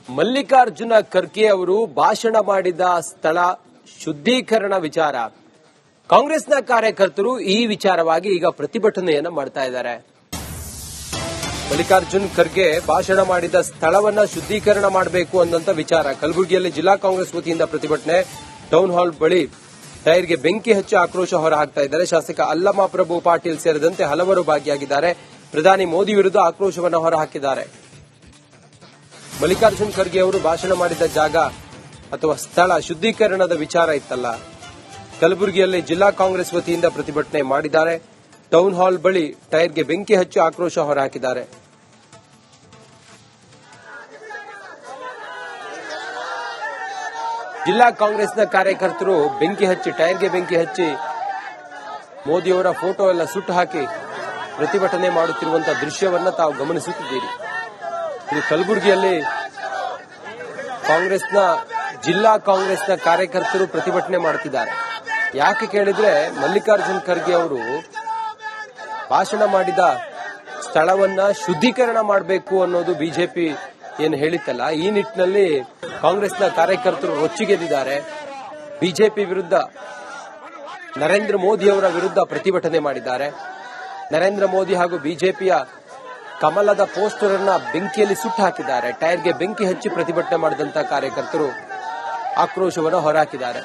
ಮಲ್ಲಿಕಾರ್ಜುನ ಖರ್ಗೆ ಅವರು ಭಾಷಣ ಮಾಡಿದ ಸ್ಥಳ ಶುದ್ಧೀಕರಣ ವಿಚಾರ. ಕಾಂಗ್ರೆಸ್ನ ಕಾರ್ಯಕರ್ತರು ಈ ವಿಚಾರವಾಗಿ ಈಗ ಪ್ರತಿಭಟನೆಯನ್ನ ಮಾಡ್ತಾ ಇದ್ದಾರೆ. ಮಲ್ಲಿಕಾರ್ಜುನ್ ಖರ್ಗೆ ಭಾಷಣ ಮಾಡಿದ ಸ್ಥಳವನ್ನ ಶುದ್ಧೀಕರಣ ಮಾಡಬೇಕು ಅನ್ನೋಂತ ವಿಚಾರ. ಕಲಬುರಗಿಯಲ್ಲಿ ಜಿಲ್ಲಾ ಕಾಂಗ್ರೆಸ್ ವತಿಯಿಂದ ಪ್ರತಿಭಟನೆ. ಟೌನ್ ಹಾಲ್ ಬಳಿ ಟೈರ್ಗೆ ಬೆಂಕಿ ಹಚ್ಚಿ ಆಕ್ರೋಶ ಹೊರಹಾಕ್ತಾ ಇದ್ದಾರೆ. ಶಾಸಕ ಅಲ್ಲಮ ಪ್ರಭು ಪಾಟೀಲ್ ಸೇರಿದಂತೆ ಹಲವರು ಭಾಗಿಯಾಗಿದ್ದಾರೆ. ಪ್ರಧಾನಿ ಮೋದಿ ವಿರುದ್ಧ ಆಕ್ರೋಶವನ್ನು ಹೊರಹಾಕಿದ್ದಾರೆ. ಮಲ್ಲಿಕಾರ್ಜುನ್ ಖರ್ಗೆ ಅವರು ಭಾಷಣ ಮಾಡಿದ ಜಾಗ ಅಥವಾ ಸ್ಥಳ ಶುದ್ಧೀಕರಣದ ವಿಚಾರ ಇತ್ತಲ್ಲ. ಕಲಬುರಗಿಯಲ್ಲಿ ಜಿಲ್ಲಾ ಕಾಂಗ್ರೆಸ್ ವತಿಯಿಂದ ಪ್ರತಿಭಟನೆ ಮಾಡಿದ್ದಾರೆ. ಟೌನ್ ಹಾಲ್ ಬಳಿ ಟೈರ್ಗೆ ಬೆಂಕಿ ಹಚ್ಚಿ ಆಕ್ರೋಶ ಹೊರಹಾಕಿದ್ದಾರೆ. ಜಿಲ್ಲಾ ಕಾಂಗ್ರೆಸ್ನ ಕಾರ್ಯಕರ್ತರು ಟೈರ್ಗೆ ಬೆಂಕಿ ಹಚ್ಚಿ ಮೋದಿಯವರ ಫೋಟೋ ಎಲ್ಲ ಸುಟ್ಟು ಹಾಕಿ ಪ್ರತಿಭಟನೆ ಮಾಡುತ್ತಿರುವಂತಹ ದೃಶ್ಯವನ್ನ ತಾವು ಗಮನಿಸುತ್ತಿದ್ದೀರಿ. ಇದು ಕಲಬುರಗಿಯಲ್ಲಿ ಜಿಲ್ಲಾ ಕಾಂಗ್ರೆಸ್ನ ಕಾರ್ಯಕರ್ತರು ಪ್ರತಿಭಟನೆ ಮಾಡುತ್ತಿದ್ದಾರೆ. ಯಾಕೆ ಕೇಳಿದ್ರೆ ಮಲ್ಲಿಕಾರ್ಜುನ್ ಖರ್ಗೆ ಅವರು ಭಾಷಣ ಮಾಡಿದ ಸ್ಥಳವನ್ನ ಶುದ್ಧೀಕರಣ ಮಾಡಬೇಕು ಅನ್ನೋದು ಬಿಜೆಪಿ ಏನು ಹೇಳಿತ್ತಲ್ಲ, ಈ ನಿಟ್ಟಿನಲ್ಲಿ ಕಾಂಗ್ರೆಸ್ನ ಕಾರ್ಯಕರ್ತರು ರೊಚ್ಚಿಗೆದ್ದಿದ್ದಾರೆ. ಬಿಜೆಪಿ ವಿರುದ್ಧ, ನರೇಂದ್ರ ಮೋದಿ ಅವರ ವಿರುದ್ಧ ಪ್ರತಿಭಟನೆ ಮಾಡಿದ್ದಾರೆ. ನರೇಂದ್ರ ಮೋದಿ ಹಾಗೂ ಬಿಜೆಪಿಯ ಕಮಲದ ಪೋಸ್ಟರ್ ಅನ್ನ ಬೆಂಕಿಯಲ್ಲಿ ಸುಟ್ಟು ಹಾಕಿದ್ದಾರೆ. ಟೈರ್ಗೆ ಬೆಂಕಿ ಹಚ್ಚಿ ಪ್ರತಿಭಟನೆ ಮಾಡಿದಂತಹ ಕಾರ್ಯಕರ್ತರು ಆಕ್ರೋಶವನ್ನು ಹೊರಹಾಕಿದ್ದಾರೆ.